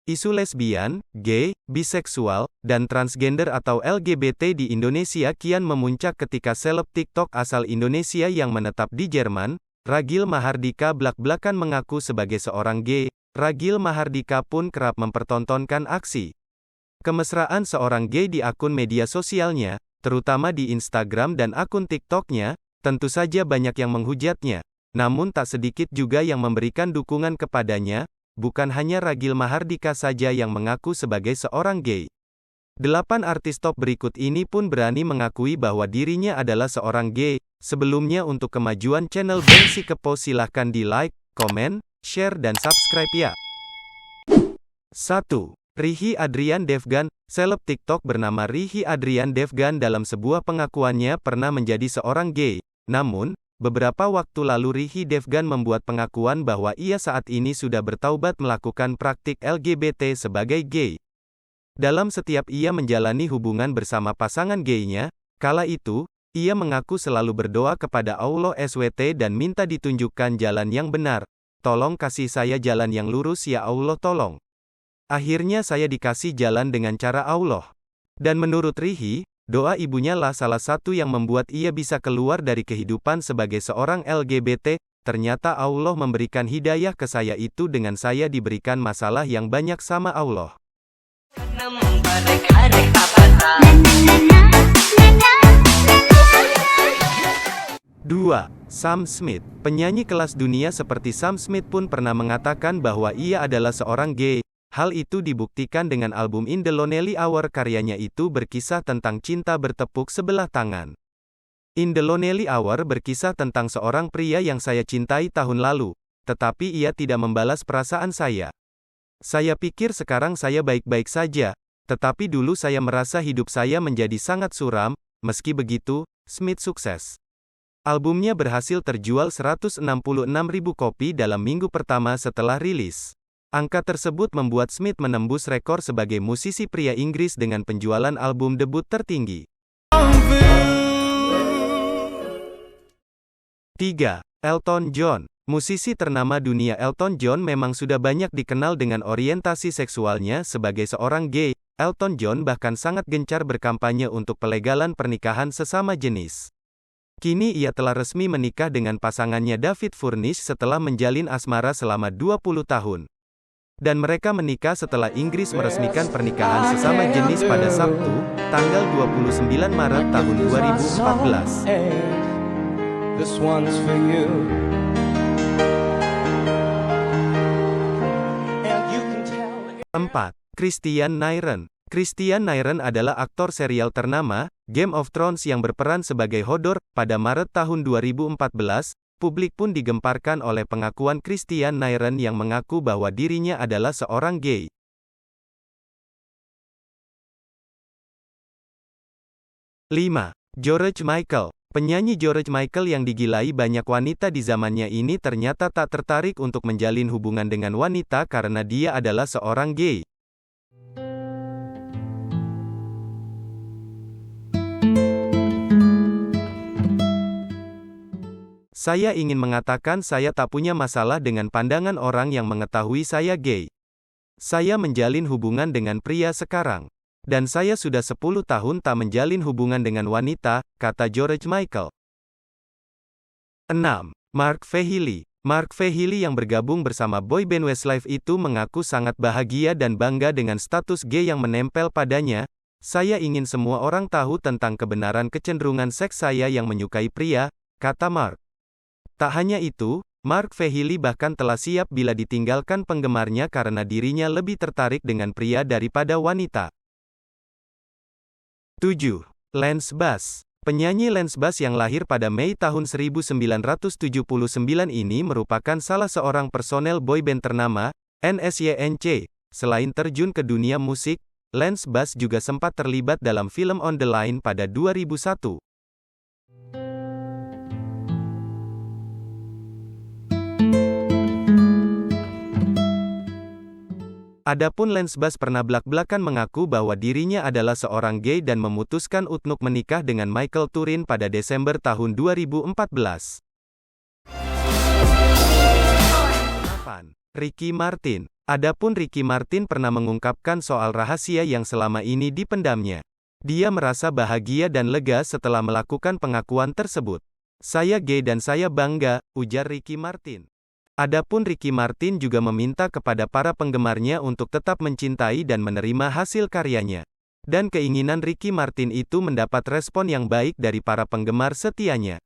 Isu lesbian, gay, biseksual, dan transgender atau LGBT di Indonesia kian memuncak ketika seleb TikTok asal Indonesia yang menetap di Jerman, Ragil Mahardika blak-blakan mengaku sebagai seorang gay. Ragil Mahardika pun kerap mempertontonkan aksi kemesraan seorang gay di akun media sosialnya, terutama di Instagram dan akun TikToknya. Tentu saja banyak yang menghujatnya, namun tak sedikit juga yang memberikan dukungan kepadanya. Bukan hanya Ragil Mahardika saja yang mengaku sebagai seorang gay. 8 artis top berikut ini pun berani mengakui bahwa dirinya adalah seorang gay. Sebelumnya untuk kemajuan channel Bengsi Kepo silahkan di like, komen, share dan subscribe ya. 1. Ricky Adrian Devgan. Seleb TikTok bernama Ricky Adrian Devgan dalam sebuah pengakuannya pernah menjadi seorang gay. Namun, beberapa waktu lalu Ricky Devgan membuat pengakuan bahwa ia saat ini sudah bertaubat melakukan praktik LGBT sebagai gay. Dalam setiap ia menjalani hubungan bersama pasangan gaynya, kala itu, ia mengaku selalu berdoa kepada Allah SWT dan minta ditunjukkan jalan yang benar. Tolong kasih saya jalan yang lurus ya Allah tolong. Akhirnya saya dikasih jalan dengan cara Allah. Dan menurut Ricky, doa ibunya lah salah satu yang membuat ia bisa keluar dari kehidupan sebagai seorang LGBT. Ternyata Allah memberikan hidayah ke saya itu dengan saya diberikan masalah yang banyak sama Allah. 2. Sam Smith. Penyanyi kelas dunia seperti Sam Smith pun pernah mengatakan bahwa ia adalah seorang gay. Hal itu dibuktikan dengan album In the Lonely Hour. Karyanya itu berkisah tentang cinta bertepuk sebelah tangan. In the Lonely Hour berkisah tentang seorang pria yang saya cintai tahun lalu, tetapi ia tidak membalas perasaan saya. Saya pikir sekarang saya baik-baik saja, tetapi dulu saya merasa hidup saya menjadi sangat suram. Meski begitu, Smith sukses. Albumnya berhasil terjual 166.000 kopi dalam minggu pertama setelah rilis. Angka tersebut membuat Smith menembus rekor sebagai musisi pria Inggris dengan penjualan album debut tertinggi. 3. Elton John. Musisi ternama dunia Elton John memang sudah banyak dikenal dengan orientasi seksualnya sebagai seorang gay. Elton John bahkan sangat gencar berkampanye untuk pelegalan pernikahan sesama jenis. Kini ia telah resmi menikah dengan pasangannya David Furnish setelah menjalin asmara selama 20 tahun. Dan mereka menikah setelah Inggris meresmikan pernikahan sesama jenis pada Sabtu, tanggal 29 Maret tahun 2014. 4. Christian Nairen. Christian Nairen adalah aktor serial ternama, Game of Thrones yang berperan sebagai Hodor. Pada Maret tahun 2014, publik pun digemparkan oleh pengakuan Christian Nairen yang mengaku bahwa dirinya adalah seorang gay. 5. George Michael. Penyanyi George Michael yang digilai banyak wanita di zamannya ini ternyata tak tertarik untuk menjalin hubungan dengan wanita karena dia adalah seorang gay. Saya ingin mengatakan saya tak punya masalah dengan pandangan orang yang mengetahui saya gay. Saya menjalin hubungan dengan pria sekarang. Dan saya sudah 10 tahun tak menjalin hubungan dengan wanita, kata George Michael. 6. Mark Fehily. Mark Fehily yang bergabung bersama boyband Westlife itu mengaku sangat bahagia dan bangga dengan status gay yang menempel padanya. Saya ingin semua orang tahu tentang kebenaran kecenderungan seks saya yang menyukai pria, kata Mark. Tak hanya itu, Mark Fehily bahkan telah siap bila ditinggalkan penggemarnya karena dirinya lebih tertarik dengan pria daripada wanita. 7. Lance Bass. Penyanyi Lance Bass yang lahir pada Mei tahun 1979 ini merupakan salah seorang personel boyband ternama, NSYNC. Selain terjun ke dunia musik, Lance Bass juga sempat terlibat dalam film On the Line pada 2001. Adapun Lance Bass pernah blak-blakan mengaku bahwa dirinya adalah seorang gay dan memutuskan untuk menikah dengan Michael Turin pada Desember tahun 2014. 8. Ricky Martin. Adapun Ricky Martin pernah mengungkapkan soal rahasia yang selama ini dipendamnya. Dia merasa bahagia dan lega setelah melakukan pengakuan tersebut. "Saya gay dan saya bangga," ujar Ricky Martin. Adapun Ricky Martin juga meminta kepada para penggemarnya untuk tetap mencintai dan menerima hasil karyanya. Dan keinginan Ricky Martin itu mendapat respon yang baik dari para penggemar setianya.